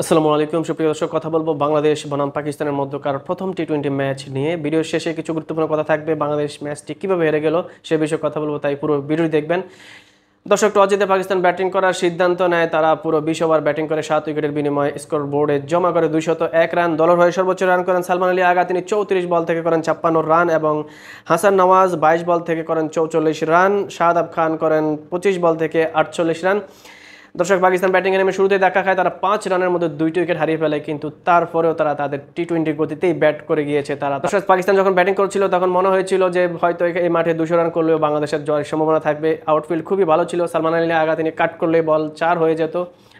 আসসালামু আলাইকুম সুপ্রিয় দর্শক, কথা বলবো বাংলাদেশ বনাম পাকিস্তানের মধ্যকার প্রথম টি-20 ম্যাচ নিয়ে। ভিডিওর শেষে কিছু গুরুত্বপূর্ণ কথা থাকবে। বাংলাদেশ ম্যাচটি কিভাবে হেরে গেল সে বিষয়ে কথা বলবো, তাই পুরো ভিডিও দেখবেন। দর্শক, টস জিতে পাকিস্তান ব্যাটিং করার সিদ্ধান্ত নেয়। তারা পুরো 20 ওভার ব্যাটিং করে 7 উইকেটের বিনিময়ে স্কোর বোর্ডে জমা করে 201 রান। দলের হয়ে সর্বোচ্চ রান করেন সালমান আলী আগা, তিনি 34 বল থেকে করেন 56 রান, এবং হাসান নওয়াজ 22 বল থেকে করেন 44 রান। শাহাদাব খান করেন 25 বল থেকে 48 রান। দর্শক, পাকিস্তান ব্যাটিংয়ে নেমে শুরুতেই দেখা খায়। তারা 5 রানের মধ্যে 2টি উইকেট হারিয়ে ফেলে, কিন্তু তারপরেও তারা তাদের টি-20 গতিতেই ব্যাট করে গিয়েছে। তারা দর্শক, পাকিস্তান যখন ব্যাটিং করছিল তখন মনে হয়েছিল যে হয়তো এই মাঠে 200 রান করলেও বাংলাদেশের জয়ের সম্ভাবনা থাকবে। আউটফিল্ড খুবই ভালো ছিল। সালমান আলী আগা তিনি কাট করলে বল 4 হয়ে যেত,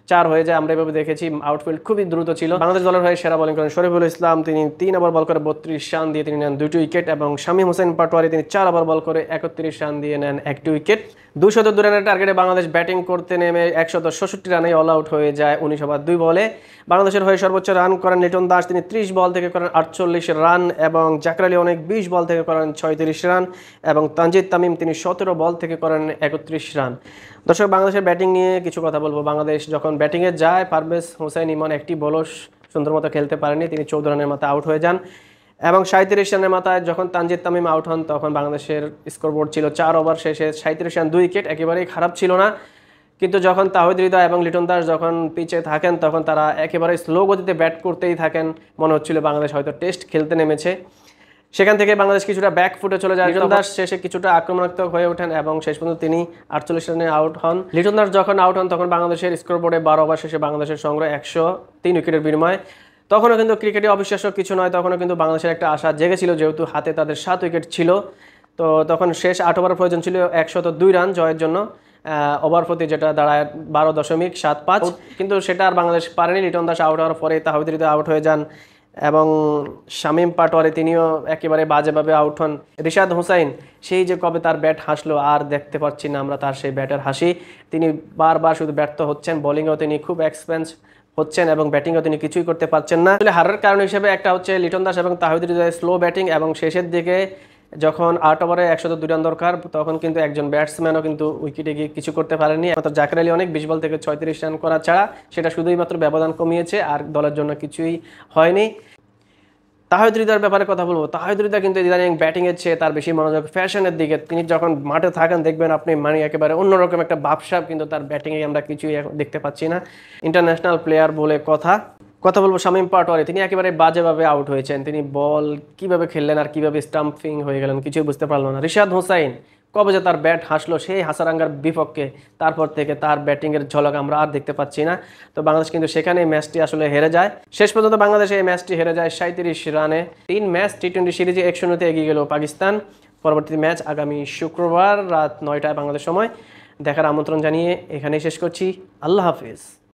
4 হয়ে যায়। আমরা এভাবে দেখেছি। আউটফিল্ড খুবই দ্রুত ছিল। বাংলাদেশ দলের হয়ে সেরা বোলিং করেন শরীফুল ইসলাম, তিনি 3 ওভার বল করে 32 রান দিয়ে তিনি নেন 2টি উইকেট, এবং শামীম হোসেন পাটোয়ারি তিনি 4 ওভার বল করে 31 রান দিয়ে নেন 1টি উইকেট। 202 রানের টার্গেটে বাংলাদেশ ব্যাটিং করতে নেমে 166 রানে অল আউট হয়ে যায় 19 ওভার 2 বলে। বাংলাদেশের হয়ে সর্বোচ্চ রান করেন লিটন দাস, তিনি 30 বল থেকে করেন 48 রান, এবং জাকের আলী অনেক 20 বল থেকে করেন 36 রান, এবং তানজিদ তামিম তিনি 17 বল থেকে করেন 31 রান। দর্শক, বাংলাদেশের ব্যাটিং নিয়ে কিছু কথা বলবো। বাংলাদেশ যখন ব্যাটিংয়ে যায়, পারভেজ হোসেন ইমন একটি বলও সুন্দর মতো খেলতে পারেনি, তিনি 14 রানের মাথায় আউট হয়ে যান, এবং 37 রানের মাথায় যখন তানজিদ তামিম আউট হন তখন বাংলাদেশের স্কোরবোর্ড ছিল 4 ওভার শেষে 37 রান 2 উইকেট, একেবারেই খারাপ ছিল না। কিন্তু যখন তাহিদ হৃদয় এবং লিটন দাস যখন পিচে থাকেন তখন তারা একেবারে স্লো গতিতে ব্যাট করতেই থাকেন। মনে হচ্ছিল বাংলাদেশ হয়তো টেস্ট খেলতে নেমেছে। সেখান থেকে বাংলাদেশ কিছুটা ব্যাক ফুটে চলে যায়। লিটন দাস শেষে কিছুটা আক্রমণাত্মক হয়ে ওঠেন এবং শেষ পর্যন্ত তিনি 48 রানে আউট হন। লিটন দাস যখন আউট হন তখন বাংলাদেশের স্কোরবোর্ডে 12 ওভার শেষে বাংলাদেশের সংগ্রহ 103 উইকেটের বিনিময়ে। তখনও কিন্তু ক্রিকেটে অবিশ্বাস্য কিছু নয়, তখনও কিন্তু বাংলাদেশের একটা আশা জেগেছিল, যেহেতু হাতে তাদের 7 উইকেট ছিল। তো তখন শেষ 8 ওভার প্রয়োজন ছিল 102 রান জয়ের জন্য, ওভার প্রতি যেটা দাঁড়ায় 12.75, কিন্তু সেটা আর বাংলাদেশ পারেনি। লিটন দাস আউট হওয়ার পরে তাহিদ হৃদয় আউট হয়ে যান, এবং শামীম পাটোয়ারি তিনিও একেবারে বাজেভাবে আউট হন। রিশাদ হোসাইন সেই যে কবে তার ব্যাট হাসলো, আর দেখতে পাচ্ছি না আমরা তার সেই ব্যাটের হাসি। তিনি বারবার শুধু ব্যর্থ হচ্ছেন, বোলিংয়েও তিনি খুব এক্সপেন্স হচ্ছেন, এবং ব্যাটিংও তিনি কিছুই করতে পারছেন না। আসলে হারের কারণ হিসেবে একটা হচ্ছে লিটন দাস এবং তাহিদ হৃদয়ের স্লো ব্যাটিং, এবং শেষের দিকে যখন 8 ওভারে 102 রান দরকার তখন কিন্তু একজন ব্যাটসম্যানও কিন্তু উইকেটে গিয়ে কিছু করতে পারেনি। মাত্র জাকের আলী অনেক 20 বল থেকে 36 রান করা ছাড়া সেটা শুধুই মাত্র ব্যবধান কমিয়েছে, আর দলের জন্য কিছুই হয়নি। তাহিদ হৃদয়ের ব্যাপারে কথা বলবো। তাহিদ হৃদয় কিন্তু ইদানিং ব্যাটিংয়ের চেয়ে তার বেশি মনোযোগ ফ্যাশনের দিকে। তিনি যখন মাঠে থাকেন দেখবেন আপনি মানে একেবারে অন্যরকম একটা ভাবসাব, কিন্তু তার ব্যাটিংয়ে আমরা কিছুই দেখতে পাচ্ছি না। ইন্টারন্যাশনাল প্লেয়ার বলে কথা বলবো শামীম পাটোয়ারি, তিনি একেবারে বাজেভাবে আউট হয়েছেন। তিনি বল কিভাবে খেললেন আর কিভাবে স্টাম্পিং হয়ে গেলেন কিছুই বুঝতে পারলো না। রিশাদ হোসাইন কবে যে তার ব্যাট হাসলো সেই হাসারাঙ্গার বিপক্ষে, তারপর থেকে তার ব্যাটিংয়ের ঝলক আমরা আর দেখতে পাচ্ছি না। তো বাংলাদেশ কিন্তু সেখানে ম্যাচটি আসলে হেরে যায়। শেষ পর্যন্ত বাংলাদেশ এই ম্যাচটি হেরে যায় 37 রানে। 3 ম্যাচ টি-20 সিরিজে 1-0 এগিয়ে গেল পাকিস্তান। পরবর্তী ম্যাচ আগামী শুক্রবার রাত 9টায় বাংলাদেশ সময়। দেখার আমন্ত্রণ জানিয়ে এখানেই শেষ করছি। আল্লাহ হাফিজ।